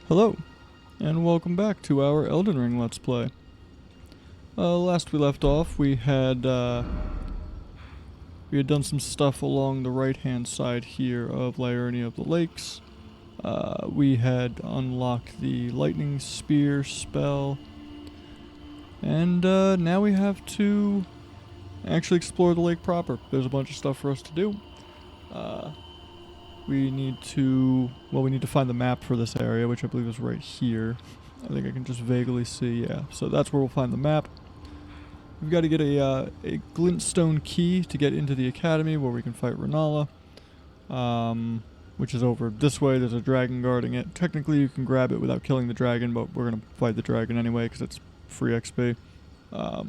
Hello, and welcome back to our Elden Ring Let's Play. Last we left off, we had done some stuff along the right-hand side here of Liurnia of the Lakes. We had unlocked the Lightning Spear spell, and now we have to actually explore the lake proper. There's a bunch of stuff for us to do. We need to find the map for this area, which I believe is right here. I think I can just vaguely see, yeah. So that's where we'll find the map. We've got to get a glintstone key to get into the academy where we can fight Renala, which is over this way. There's a dragon guarding it. Technically you can grab it without killing the dragon, but we're going to fight the dragon anyway because it's free XP. Oh,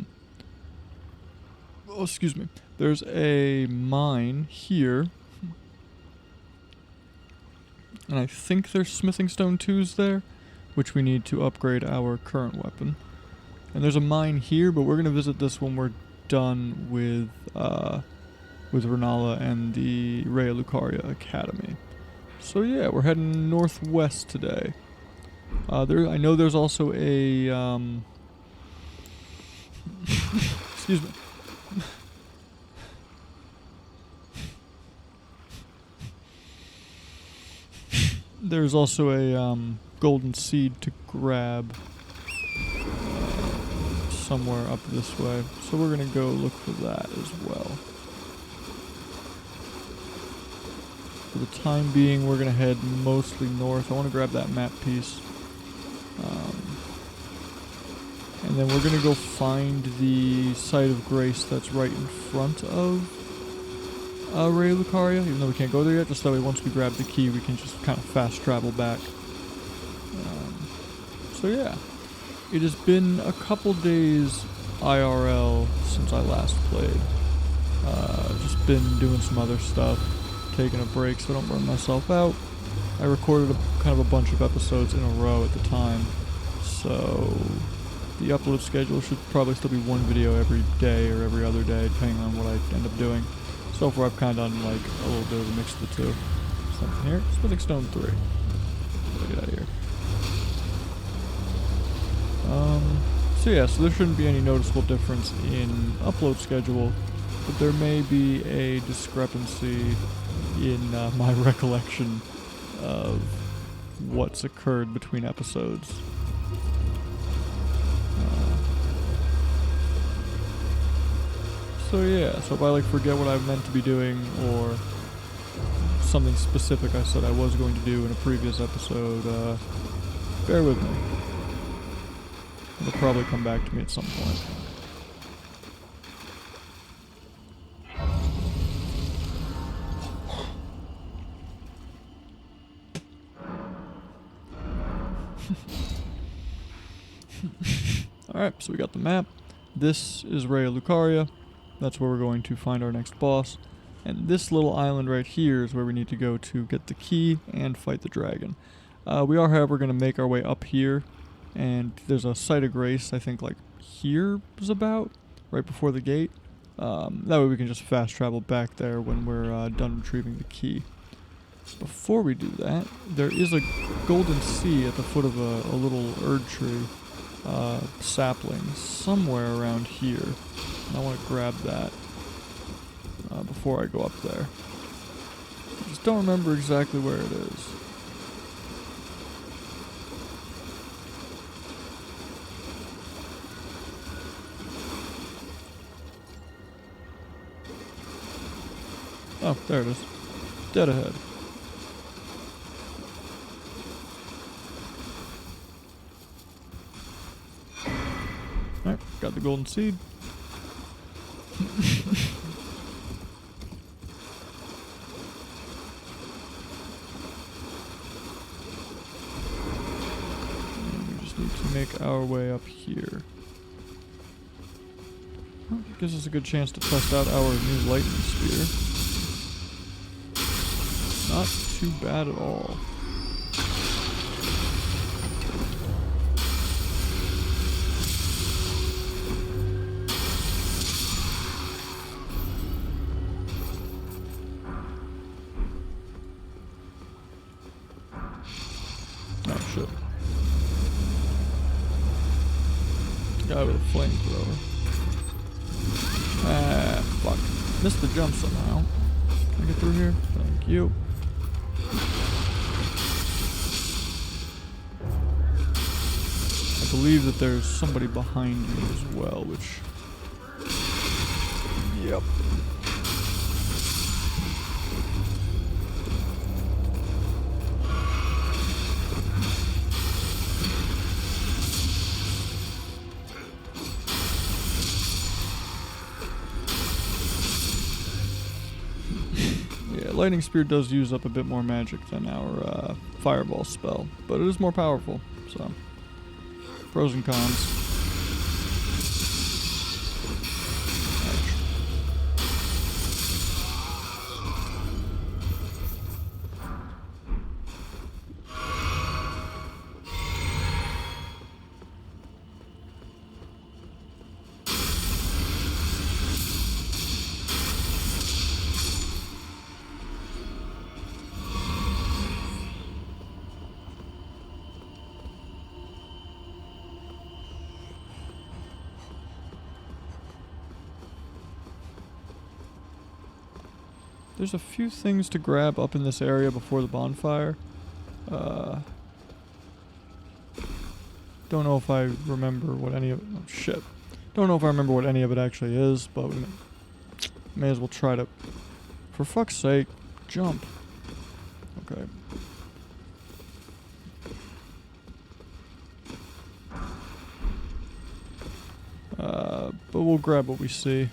excuse me. There's a mine here. And I think there's smithing stone 2s there, which we need to upgrade our current weapon. And there's a mine here, but we're going to visit this when we're done with Renala and the Raya Lucaria Academy. So yeah, we're heading northwest today. I know there's also a excuse me. There's also a golden seed to grab somewhere up this way, so we're gonna go look for that as well. For the time being, we're gonna head mostly north. I want to grab that map piece, and then we're gonna go find the site of grace that's right in front of Raya Lucaria, even though we can't go there yet, just that way once we grab the key we can just kind of fast travel back. So yeah, it has been a couple days IRL since I last played. Just been doing some other stuff, taking a break so I don't burn myself out. I recorded kind of a bunch of episodes in a row at the time, so the upload schedule should probably still be one video every day or every other day, depending on what I end up doing. So far I've kind of done like a little bit of a mix of the two. Something here. Smithing stone 3. Get out of here. So yeah, so there shouldn't be any noticeable difference in upload schedule, but there may be a discrepancy in my recollection of what's occurred between episodes. So yeah, so if I forget what I meant to be doing or something specific I said I was going to do in a previous episode, bear with me. It'll probably come back to me at some point. Alright, so we got the map. This is Raya Lucaria. That's where we're going to find our next boss. And this little island right here is where we need to go to get the key and fight the dragon. We are, however, going to make our way up here. And there's a site of grace, I think, here is about, right before the gate. That way we can just fast travel back there when we're done retrieving the key. Before we do that, there is a golden sea at the foot of a little Erd tree sapling somewhere around here. I want to grab that before I go up there. I just don't remember exactly where it is. Oh, there it is. Dead ahead. Alright, got the golden seed. And we just need to make our way up here. Well, gives us a good chance to test out our new lightning spear. Not too bad at all. Oh shit. Guy with a flamethrower. Ah, fuck. Missed the jump somehow. Can I get through here? Thank you. I believe that there's somebody behind me as well, which... Yep. Lightning Spear does use up a bit more magic than our Fireball spell, but it is more powerful, so pros and cons. There's a few things to grab up in this area before the bonfire. Don't know if I remember what any of it... Oh, shit. Don't know if I remember what any of it actually is, but we may as well try to... For fuck's sake, jump. Okay. But we'll grab what we see.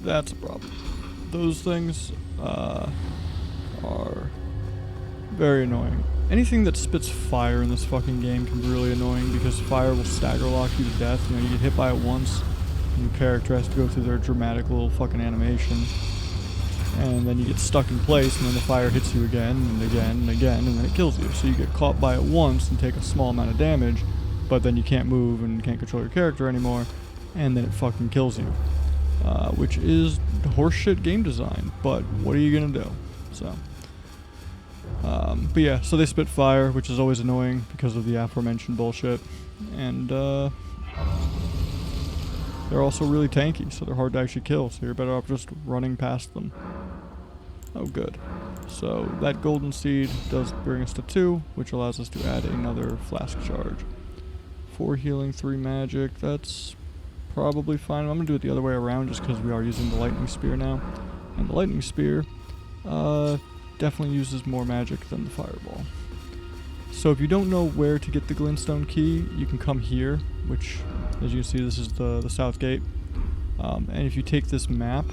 That's a problem. Those things are very annoying. Anything that spits fire in this fucking game can be really annoying because fire will stagger lock you to death. You know, you get hit by it once, and your character has to go through their dramatic little fucking animation. And then you get stuck in place, and then the fire hits you again, and again, and again, and then it kills you. So you get caught by it once and take a small amount of damage, but then you can't move and can't control your character anymore, and then it fucking kills you. Which is horseshit game design, but what are you gonna do? So, but yeah, so they spit fire, which is always annoying because of the aforementioned bullshit, and they're also really tanky, so they're hard to actually kill, so you're better off just running past them. Oh good. So that golden seed does bring us to 2, which allows us to add another flask charge. 4 healing, 3 magic, that's probably fine. I'm going to do it the other way around just because we are using the lightning spear now. And the lightning spear definitely uses more magic than the fireball. So if you don't know where to get the glintstone key, you can come here, which as you can see this is the south gate. And if you take this map,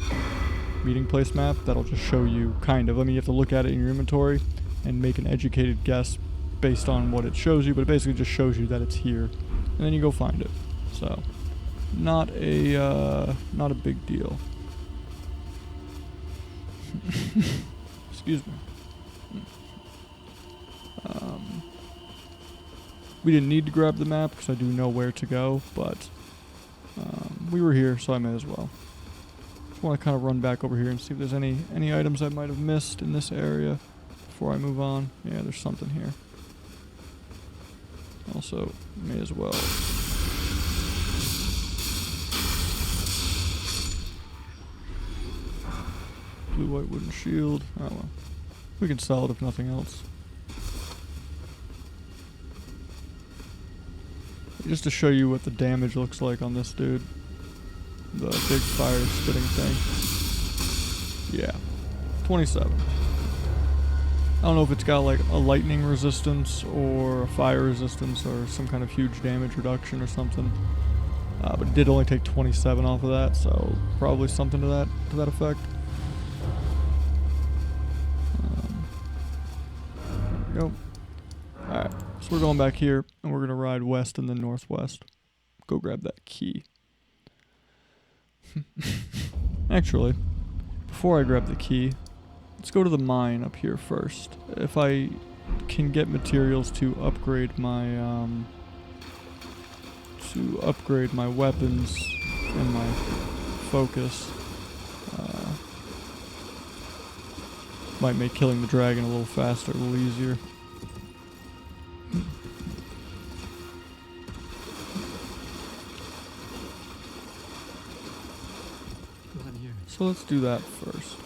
meeting place map, that'll just show you kind of. I mean, you have to look at it in your inventory and make an educated guess based on what it shows you, but it basically just shows you that it's here. And then you go find it. So not a big deal. Excuse me. We didn't need to grab the map because I do know where to go, but we were here, so I may as well. Just want to kind of run back over here and see if there's any items I might have missed in this area before I move on. Yeah, there's something here. Also, may as well. Blue white wooden shield. Oh well. We can sell it if nothing else. Just to show you what the damage looks like on this dude. The big fire spitting thing. Yeah. 27. I don't know if it's got like a lightning resistance or a fire resistance or some kind of huge damage reduction or something. But it did only take 27 off of that, so probably something to that effect. There we go. Alright, so we're going back here, and we're going to ride west and then northwest. Go grab that key. Actually, before I grab the key, let's go to the mine up here first. If I can get materials to upgrade my weapons and my focus, might make killing the dragon a little faster, a little easier. So let's do that first.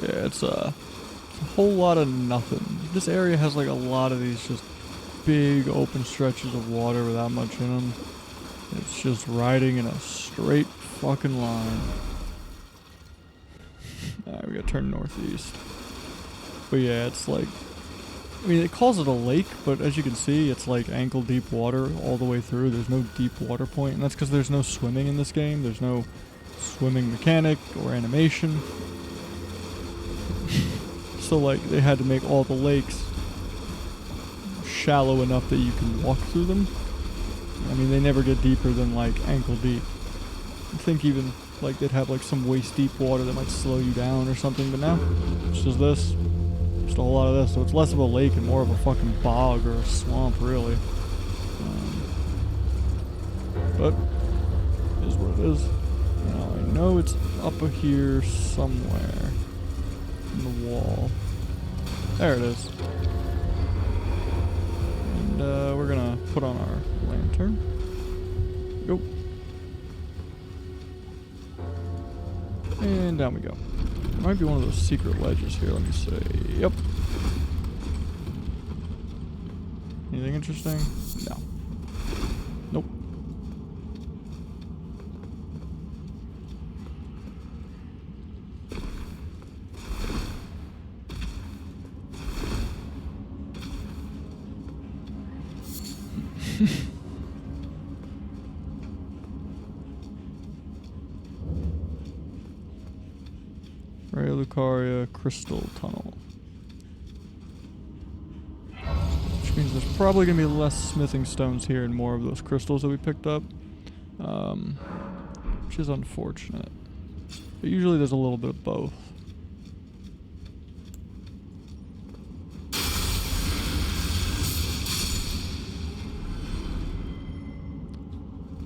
Yeah, it's a whole lot of nothing. This area has like a lot of these just big open stretches of water without much in them. It's just riding in a straight fucking line. Alright, we gotta turn northeast. But yeah, it's like, I mean, it calls it a lake, but as you can see, it's like ankle deep water all the way through. There's no deep water point, and that's because there's no swimming in this game. There's no swimming mechanic or animation. So like, they had to make all the lakes shallow enough that you can walk through them. I mean, they never get deeper than like ankle deep. I think even like they'd have like some waist deep water that might slow you down or something, but now it's just this. Just a whole lot of this, so it's less of a lake and more of a fucking bog or a swamp, really. But it is what it is. Now I know it's up here somewhere in the wall. There it is. And we're gonna put on our lantern. Go. And down we go. There might be one of those secret ledges here. Let me see. Yep. Anything interesting? No. Nope. Lucaria Crystal Tunnel. Which means there's probably going to be less smithing stones here and more of those crystals that we picked up. Which is unfortunate. But usually there's a little bit of both.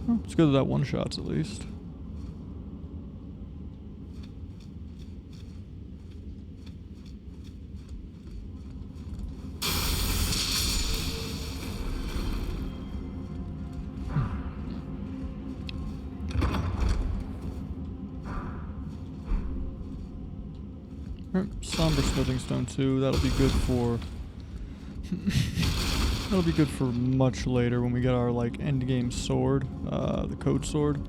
Oh, it's good that one shot's at least. Somber smithing stone too. That'll be good for that'll be good for much later when we get our like end game sword, the code sword.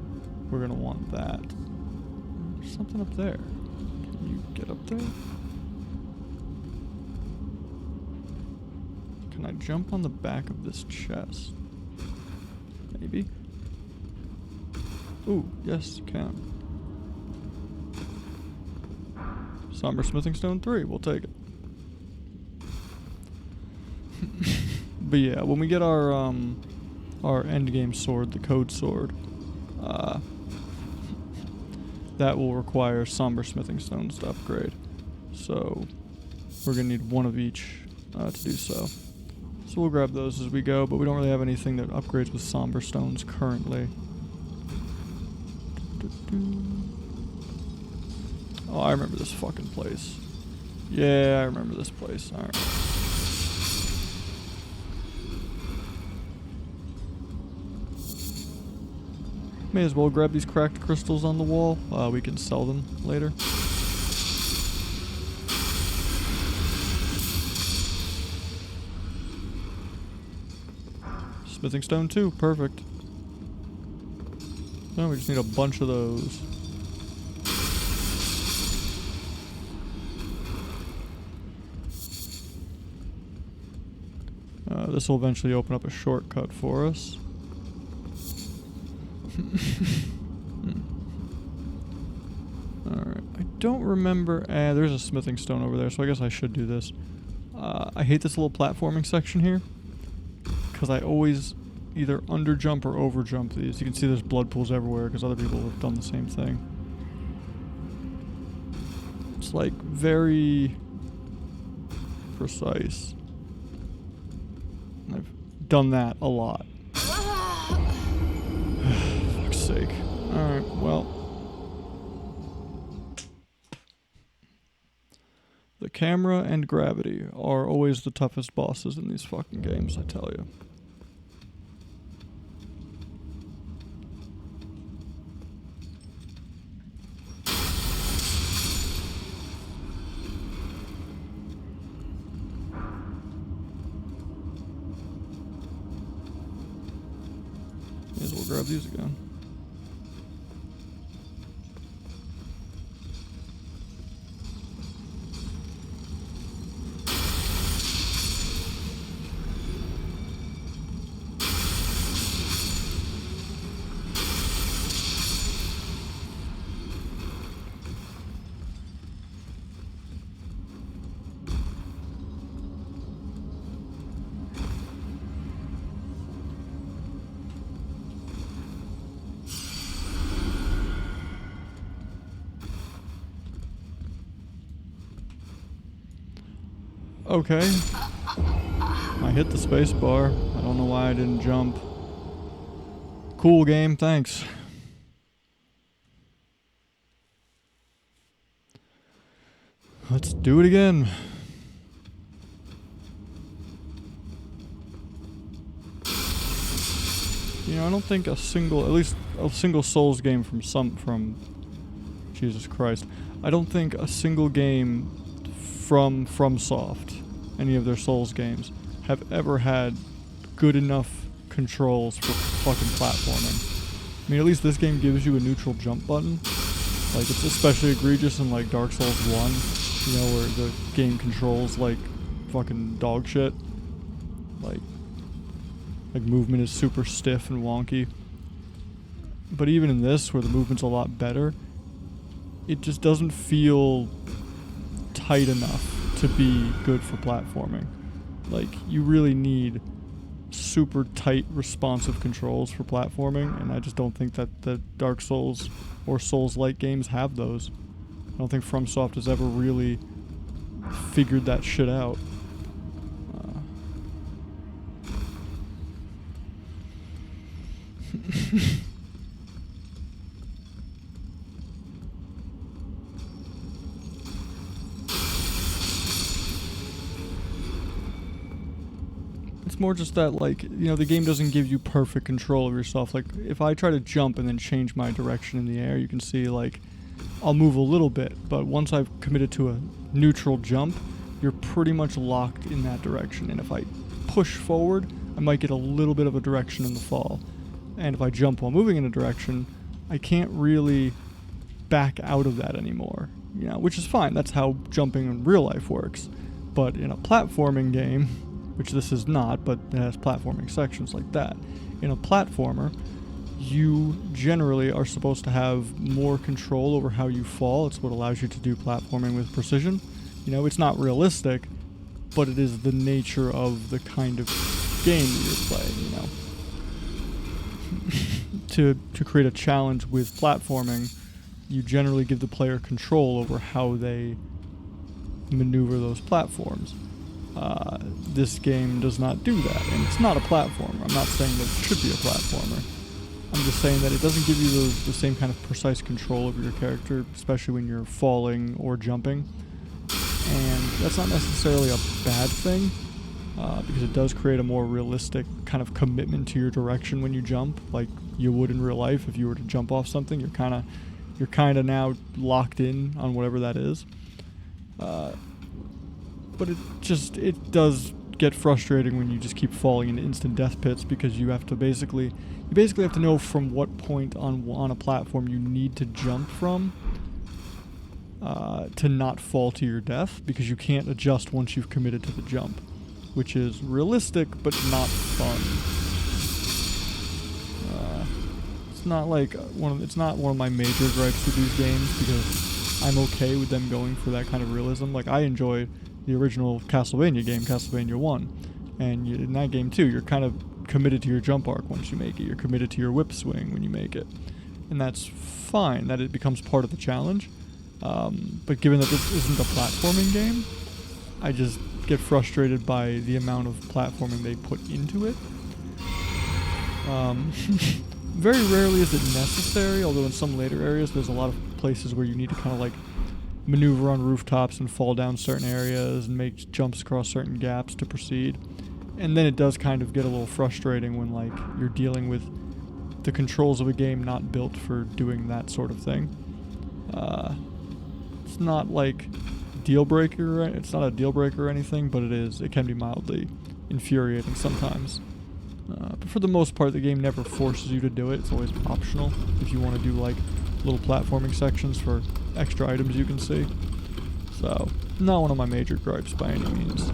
We're gonna want that. There's something up there. Can you get up there? Can I jump on the back of this chest? Maybe. Ooh, yes, you can. Somber Smithing Stone 3, we'll take it. But yeah, when we get our endgame sword, the code sword, that will require Somber Smithing Stones to upgrade. So we're gonna need one of each to do so. So we'll grab those as we go, but we don't really have anything that upgrades with Somber Stones currently. Oh, I remember this fucking place. Yeah, I remember this place. Alright. May as well grab these cracked crystals on the wall. We can sell them later. Smithing stone too. Perfect. No, we just need a bunch of those. This will eventually open up a shortcut for us. Alright, I don't remember... there's a smithing stone over there, so I guess I should do this. I hate this little platforming section here, because I always either underjump or overjump these. You can see there's blood pools everywhere, because other people have done the same thing. It's like very precise. I've done that a lot. Fuck's sake. Alright, well. The camera and gravity are always the toughest bosses in these fucking games, I tell you. May as well grab these again. Okay. I hit the space bar. I don't know why I didn't jump. Cool game, thanks. Let's do it again. You know, I don't think a single, at least a single Souls game from Jesus Christ. I don't think a single game from FromSoft, any of their Souls games, have ever had good enough controls for fucking platforming. I mean, at least this game gives you a neutral jump button. Like, it's especially egregious in, like, Dark Souls 1, you know, where the game controls, like, fucking dog shit. Like movement is super stiff and wonky. But even in this, where the movement's a lot better, it just doesn't feel tight enough to be good for platforming. Like, you really need super tight, responsive controls for platforming, and I just don't think that the Dark Souls or Souls-like games have those. I don't think FromSoft has ever really figured that shit out. It's more just that, like, you know, the game doesn't give you perfect control of yourself. Like, if I try to jump and then change my direction in the air, you can see, like, I'll move a little bit, but once I've committed to a neutral jump, you're pretty much locked in that direction. And if I push forward, I might get a little bit of a direction in the fall. And if I jump while moving in a direction, I can't really back out of that anymore, you know, which is fine. That's how jumping in real life works. But in a platforming game, which this is not, but it has platforming sections like that, in a platformer, you generally are supposed to have more control over how you fall. It's what allows you to do platforming with precision. You know, it's not realistic, but it is the nature of the kind of game that you're playing, you know. To create a challenge with platforming, you generally give the player control over how they maneuver those platforms. This game does not do that, and it's not a platformer. I'm not saying that it should be a platformer. I'm just saying that it doesn't give you the same kind of precise control over your character, especially when you're falling or jumping. And that's not necessarily a bad thing, because it does create a more realistic kind of commitment to your direction when you jump, like you would in real life. If you were to jump off something, you're kind of now locked in on whatever that is. But it does get frustrating when you just keep falling into instant death pits, because you basically have to know from what point on a platform you need to jump from to not fall to your death, because you can't adjust once you've committed to the jump, which is realistic but not fun. It's not one of my major gripes with these games, because I'm okay with them going for that kind of realism. Like, I enjoy the original Castlevania game, Castlevania 1, and in that game too, you're kind of committed to your jump arc once you make it. You're committed to your whip swing when you make it, and that's fine. That it becomes part of the challenge. But given that this isn't a platforming game, I just get frustrated by the amount of platforming they put into it. Very rarely is it necessary, although in some later areas there's a lot of places where you need to kind of like maneuver on rooftops and fall down certain areas and make jumps across certain gaps to proceed. And then it does kind of get a little frustrating when like you're dealing with the controls of a game not built for doing that sort of thing. It's not like deal breaker. It's not a deal breaker or anything, but it can be mildly infuriating sometimes. But for the most part, the game never forces you to do it. It's always optional if you want to do like little platforming sections for extra items you can see. So, not one of my major gripes by any means.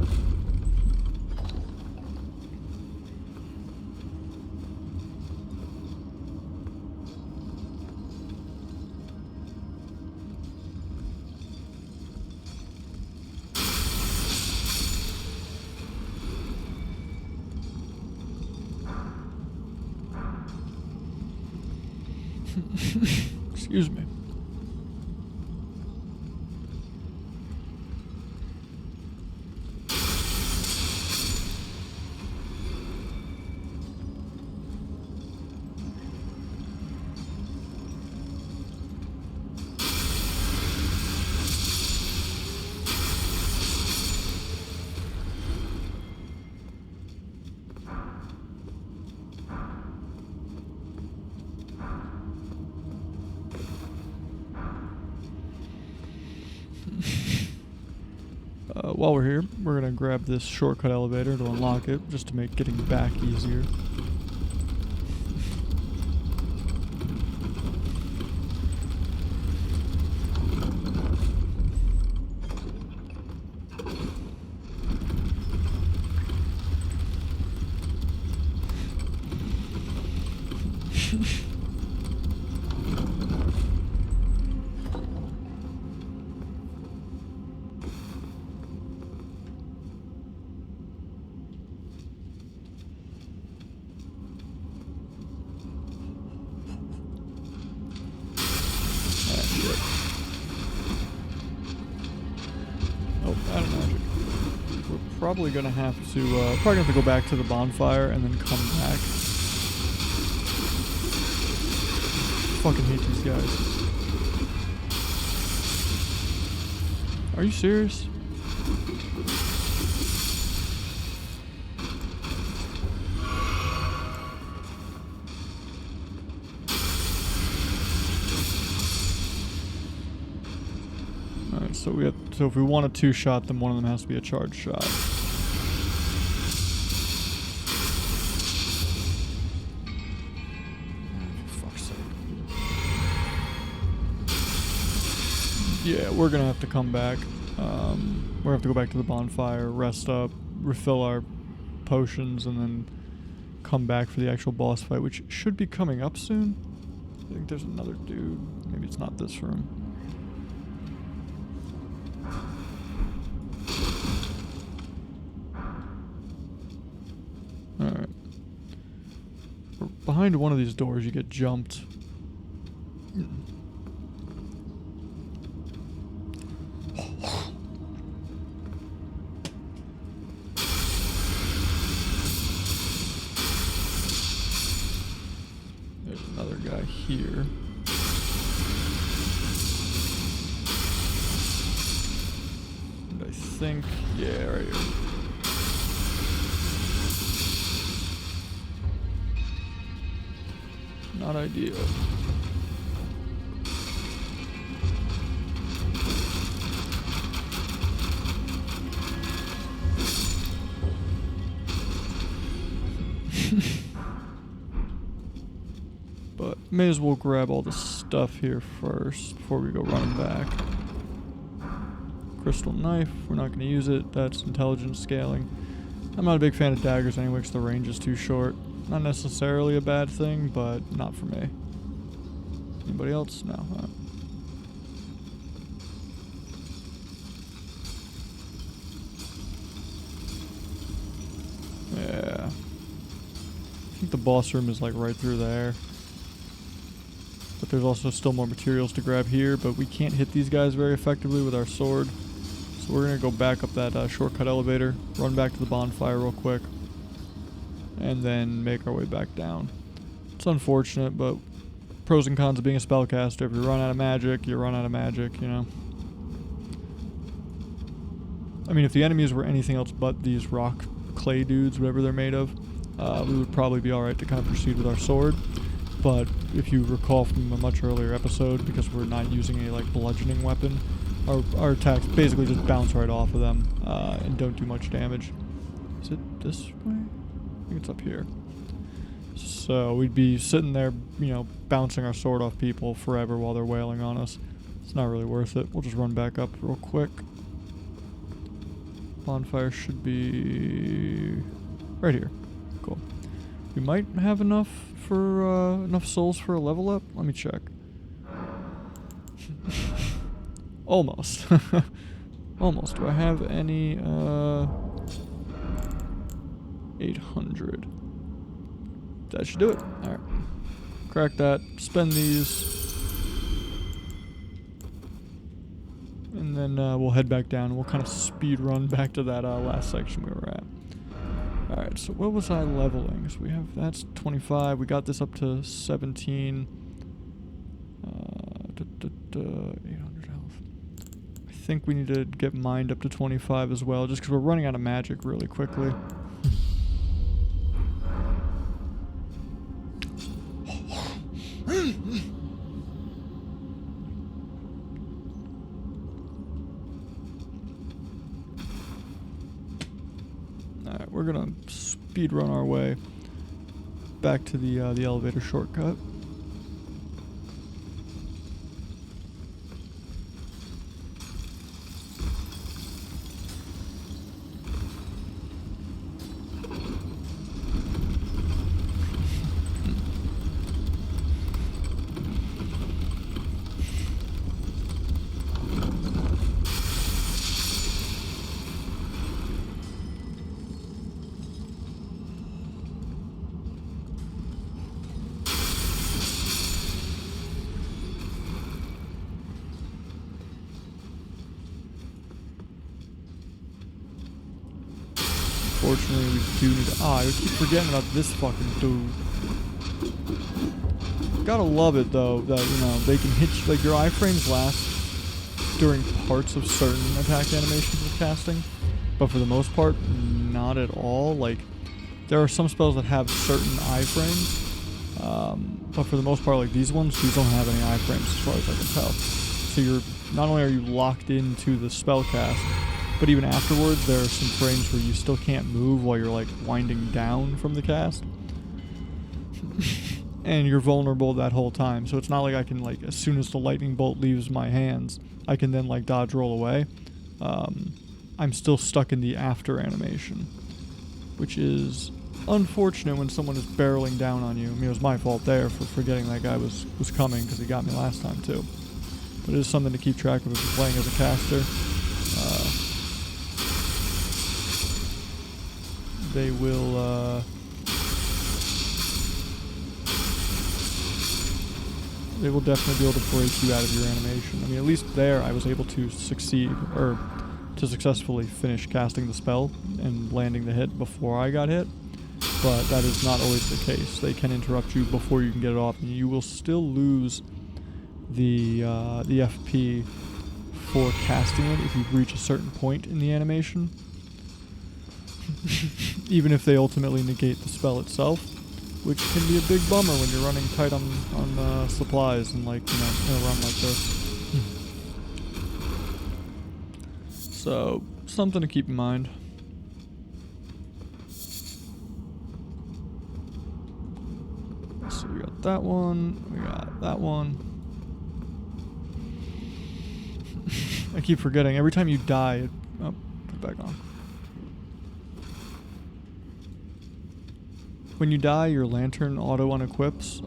Excuse me. While we're here, we're going to grab this shortcut elevator to unlock it, just to make getting back easier. Probably gonna have to go back to the bonfire and then come back. Fucking hate these guys. Are you serious? Alright, so if we want a two-shot, then one of them has to be a charge shot. Yeah, we're gonna have to come back. We're gonna have to go back to the bonfire, rest up, refill our potions, and then come back for the actual boss fight, which should be coming up soon. I think there's another dude. Maybe it's not this room. Alright. Behind one of these doors, you get jumped. think, yeah, right here. Not ideal. But may as well grab all the stuff here first before we go running back. Crystal knife, we're not going to use it. That's intelligence scaling. I'm not a big fan of daggers anyway because the range is too short. Not necessarily a bad thing, but not for me. Anybody else? No. All right. Yeah. I think the boss room is like right through there. But there's also still more materials to grab here, but we can't hit these guys very effectively with our sword. So we're going to go back up that shortcut elevator, run back to the bonfire real quick, and then make our way back down. It's unfortunate, but pros and cons of being a spellcaster. If you run out of magic, you run out of magic, you know. I mean, if the enemies were anything else but these rock clay dudes, whatever they're made of, we would probably be alright to kind of proceed with our sword. But if you recall from a much earlier episode, because we're not using a like bludgeoning weapon, our attacks basically just bounce right off of them and don't do much damage. Is it this way? I think it's up here. So we'd be sitting there, you know, bouncing our sword off people forever while they're wailing on us. It's not really worth it. We'll just run back up real quick. Bonfire should be right here. Cool. We might have enough for enough souls for a level up. Let me check. Almost. Almost. Do I have any 800? That should do it. Alright. Crack that. Spend these. And then we'll head back down and we'll kind of speed run back to that last section we were at. Alright, so what was I leveling? So we have, that's 25. We got this up to 17. 800 health. I think we need to get mined up to 25 as well, just because we're running out of magic really quickly. Alright, we're gonna speed run our way back to the elevator shortcut. Unfortunately, we do need to... I keep forgetting about this fucking dude. Gotta love it, though, that, you know, they can hit you... Like, your iframes last during parts of certain attack animations with casting, but for the most part, not at all. Like, there are some spells that have certain iframes, but for the most part, like these ones, these don't have any iframes as far as I can tell. So you're... Not only are you locked into the spell cast, but even afterwards, there are some frames where you still can't move while you're like winding down from the cast. And you're vulnerable that whole time. So it's not like I can like, as soon as the lightning bolt leaves my hands, I can then like dodge roll away. I'm still stuck in the after animation, which is unfortunate when someone is barreling down on you. I mean, it was my fault there for forgetting that guy was coming because he got me last time too. But it is something to keep track of if you're playing as a caster. They will, they will definitely be able to break you out of your animation. I mean, at least there I was able to succeed, or to successfully finish casting the spell and landing the hit before I got hit. But that is not always the case. They can interrupt you before you can get it off, and you will still lose the FP for casting it if you reach a certain point in the animation. Even if they ultimately negate the spell itself, which can be a big bummer when you're running tight on supplies and, like, you know, in a run like this. So, something to keep in mind. So we got that one, we got that one. I keep forgetting, every time you die, oh, put it back on. When you die, your lantern auto unequips.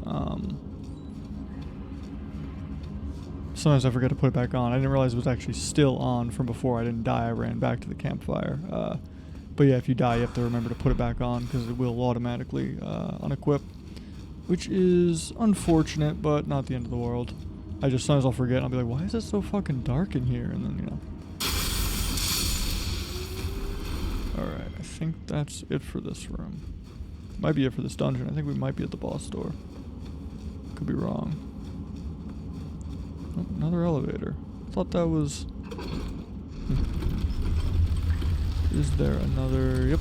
Sometimes I forget to put it back on. I didn't realize it was actually still on from before I didn't die. I ran back to the campfire. But yeah, if you die, you have to remember to put it back on because it will automatically unequip, which is unfortunate, but not the end of the world. Sometimes I'll forget and I'll be like, why is it so fucking dark in here? And then, you know. Alright, I think that's it for this room. Might be it for this dungeon. I think we might be at the boss door. Could be wrong. Oh, another elevator. Thought that was... Is there another... Yep.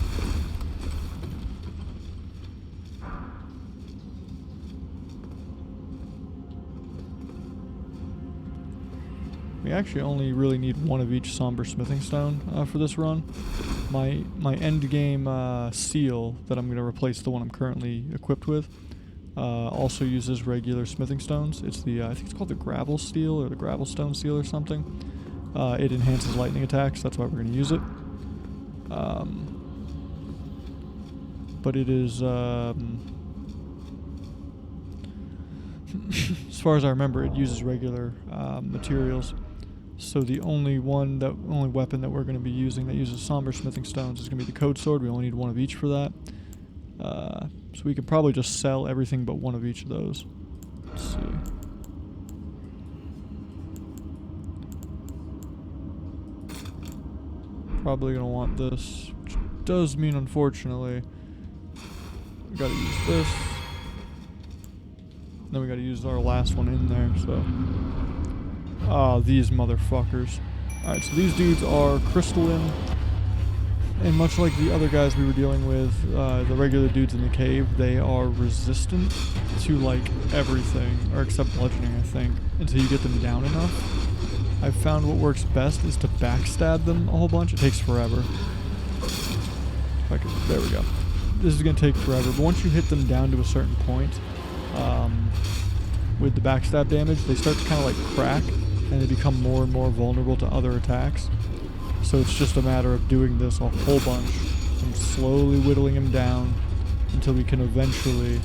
We actually only really need one of each somber smithing stone for this run. My end game seal that I'm going to replace the one I'm currently equipped with also uses regular smithing stones. It's the I think it's called the gravel steel or the gravel stone seal or something. It enhances lightning attacks. That's why we're going to use it. But it is as far as I remember, it uses regular materials. So the only weapon that we're going to be using that uses somber smithing stones is going to be the code sword. We only need one of each for that. So we could probably just sell everything but one of each of those. Let's see. Probably going to want this, which does mean, unfortunately, we got to use this. Then we got to use our last one in there, so... these motherfuckers. Alright, so these dudes are Crystalian, and much like the other guys we were dealing with, the regular dudes in the cave, they are resistant to, like, everything, or except bludgeoning, I think, until you get them down enough. I've found what works best is to backstab them a whole bunch. It takes forever. There we go. This is going to take forever, but once you hit them down to a certain point, with the backstab damage, they start to kind of like crack, and they become more and more vulnerable to other attacks. So it's just a matter of doing this a whole bunch and slowly whittling him down until we can eventually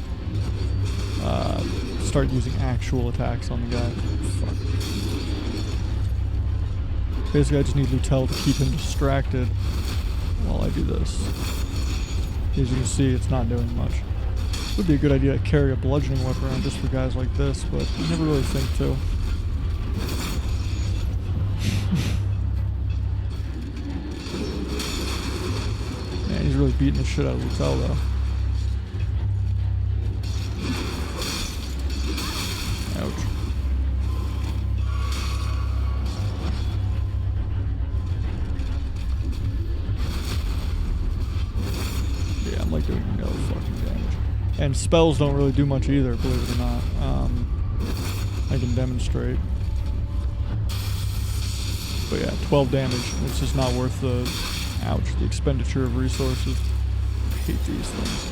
start using actual attacks on the guy. Fuck. Basically, I just need Lutel to keep him distracted while I do this. As you can see, it's not doing much. Would be a good idea to carry a bludgeoning weapon around just for guys like this, but I never really think to. Man, he's really beating the shit out of Lutel, though. Ouch. Yeah, I'm like doing no fucking damage. And spells don't really do much either, believe it or not. I can demonstrate. But yeah, 12 damage. It's just not worth the, the expenditure of resources. I hate these things.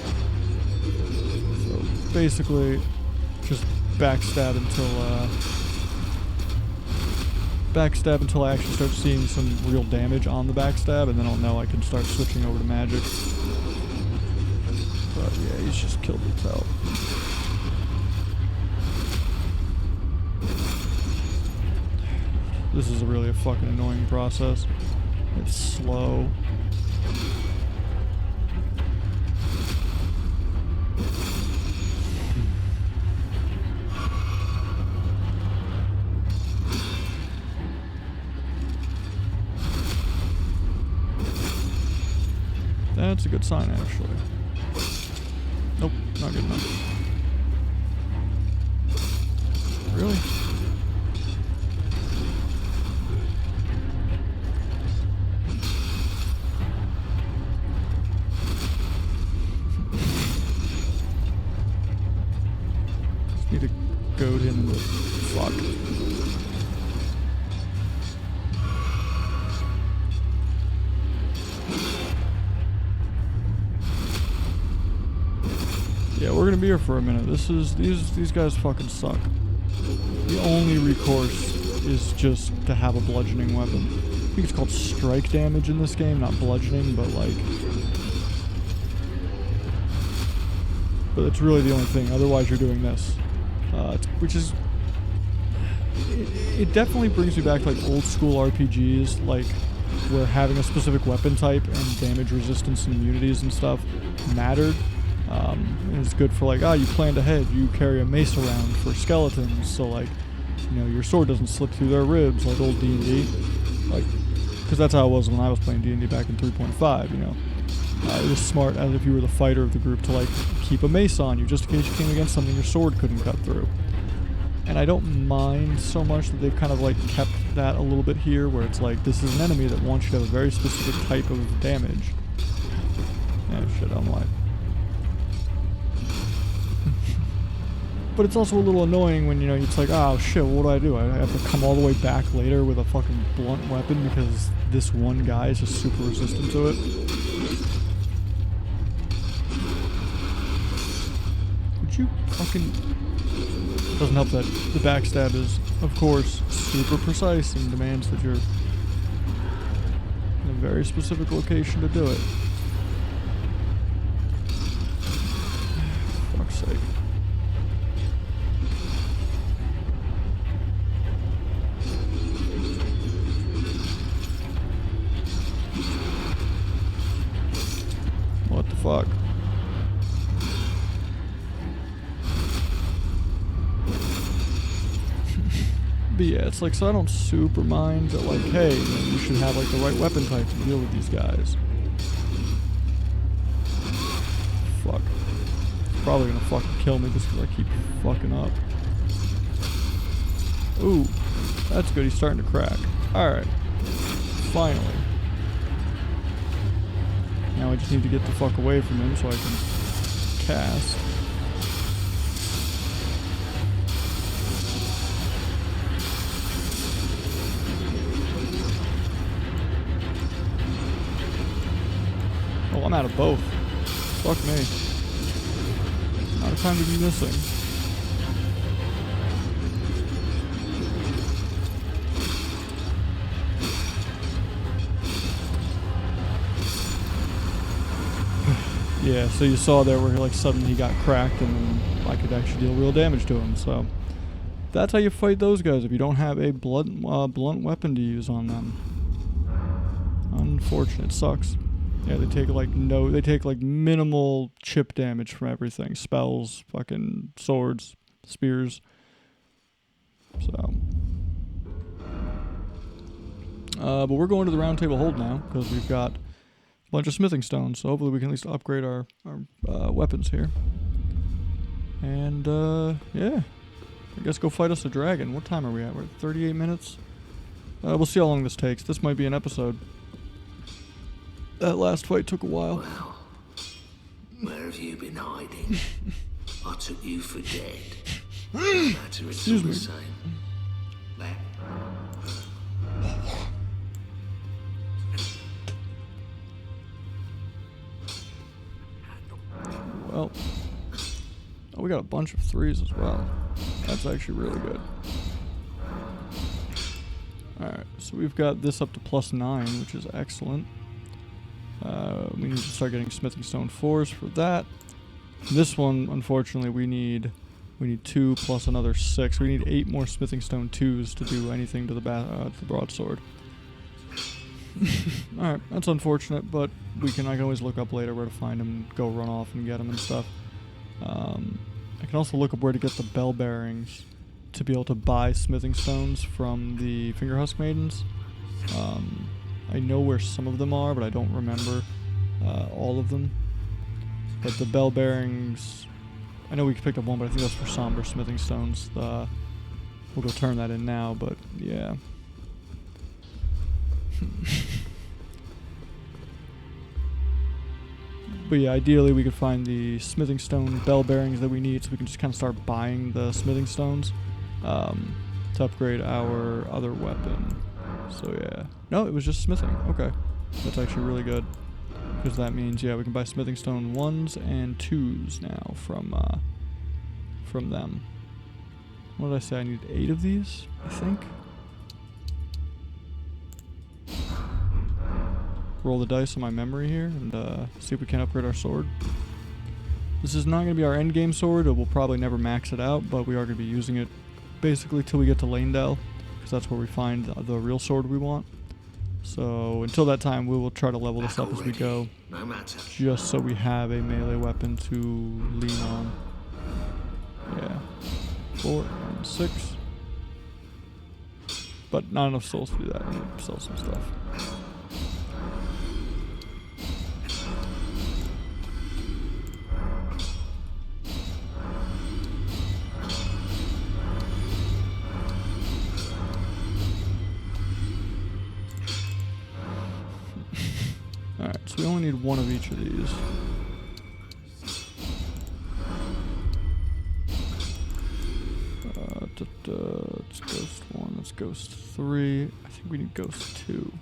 So basically, just backstab until I actually start seeing some real damage on the backstab, and then I'll know I can start switching over to magic. But yeah, he's just killed himself. This is really a fucking annoying process. It's slow. That's a good sign, actually. Nope, not good enough. Really? be here for a minute. These guys fucking suck. The only recourse is just to have a bludgeoning weapon. I think it's called strike damage in this game, not bludgeoning, but like... But it's really the only thing. Otherwise, you're doing this. Which is... It definitely brings me back to like old school RPGs, like where having a specific weapon type and damage resistance and immunities and stuff mattered. And it's good for like, you planned ahead, you carry a mace around for skeletons, so like, you know, your sword doesn't slip through their ribs like old D&D. Like, because that's how it was when I was playing D&D back in 3.5, you know. It was smart, as if you were the fighter of the group, to like keep a mace on you just in case you came against something your sword couldn't cut through. And I don't mind so much that they've kind of like kept that a little bit here, where it's like, this is an enemy that wants you to have a very specific type of damage. Oh shit, I'm lying. But it's also a little annoying when, you know, it's like, oh shit, what do I do? I have to come all the way back later with a fucking blunt weapon because this one guy is just super resistant to it. Would you fucking... Doesn't help that the backstab is, of course, super precise and demands that you're in a very specific location to do it. Fuck's sake. What the fuck? But yeah, it's like, so I don't super mind that, like, hey, you should have like the right weapon type to deal with these guys. Fuck. It's probably gonna fucking kill me just because I keep fucking up. Ooh, that's good, he's starting to crack. Alright. Finally. Now I just need to get the fuck away from him so I can cast. Oh, I'm out of both. Fuck me. Not a time to be missing. Yeah, so you saw there where like suddenly he got cracked and I could actually deal real damage to him, so that's how you fight those guys if you don't have a blunt weapon to use on them. Unfortunate. Sucks. Yeah, they take like minimal chip damage from everything. Spells, fucking swords, spears. So but we're going to the round table hold now because we've got a bunch of smithing stones, so hopefully we can at least upgrade our weapons here. And yeah, I guess go fight us a dragon. What time are we at? We're at 38 minutes. We'll see how long this takes. This might be an episode. That last fight took a while. Well, where have you been hiding? I took you for dead. No matter, it's all the same. There. Well, oh, we got a bunch of threes as well. That's actually really good. Alright, so we've got this up to +9, which is excellent. We need to start getting smithing stone 4s for that. This one, unfortunately, we need 2 plus another 6. We need 8 more smithing stone 2s to do anything to the broadsword. Alright, that's unfortunate, but I can always look up later where to find them, go run off and get them and stuff. I can also look up where to get the bell bearings to be able to buy smithing stones from the Finger Husk Maidens. I know where some of them are, but I don't remember all of them. But the bell bearings, I know we picked up one, but I think that's for somber smithing stones. We'll go turn that in now, but yeah. But yeah, ideally we could find the smithing stone bell bearings that we need so we can just kind of start buying the smithing stones to upgrade our other weapon. So yeah. No, it was just smithing. Okay. That's actually really good. Because that means, yeah, we can buy smithing stone 1s and 2s now from from them. What did I say? I need 8 of these, I think. Roll the dice on my memory here and see if we can upgrade our sword. This is not going to be our end game sword. We'll probably never max it out, but we are going to be using it basically till we get to Lanedale, because that's where we find the real sword we want. So until that time, we will try to level this up as we go, just so we have a melee weapon to lean on. Yeah, 4 and 6, but not enough souls to do that. I need to sell some stuff. Alright, so we only need 1 of each of these. It's ghost 1, that's ghost 3. I think we need ghost 2.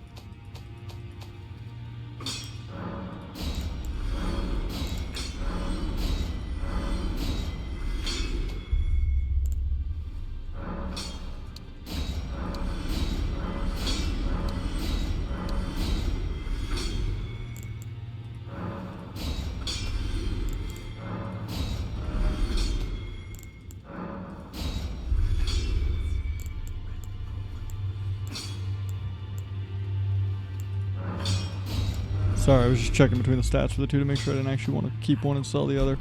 Sorry, I was just checking between the stats for the two to make sure I didn't actually want to keep one and sell the other.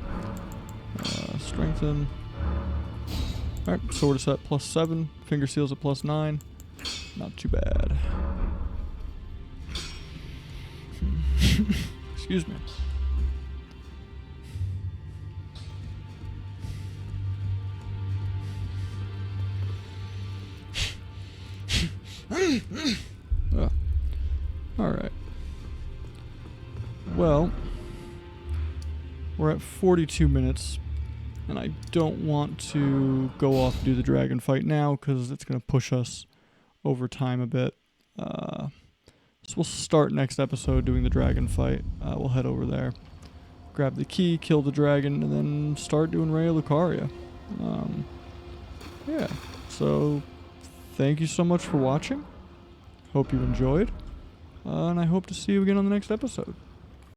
Strengthen. Alright, sword is at +7. Finger seals at +9. Not too bad. Excuse me. Alright. Well, we're at 42 minutes, and I don't want to go off and do the dragon fight now because it's going to push us over time a bit. So we'll start next episode doing the dragon fight. We'll head over there, grab the key, kill the dragon, and then start doing Raya Lucaria. Yeah, so thank you so much for watching. Hope you enjoyed, and I hope to see you again on the next episode.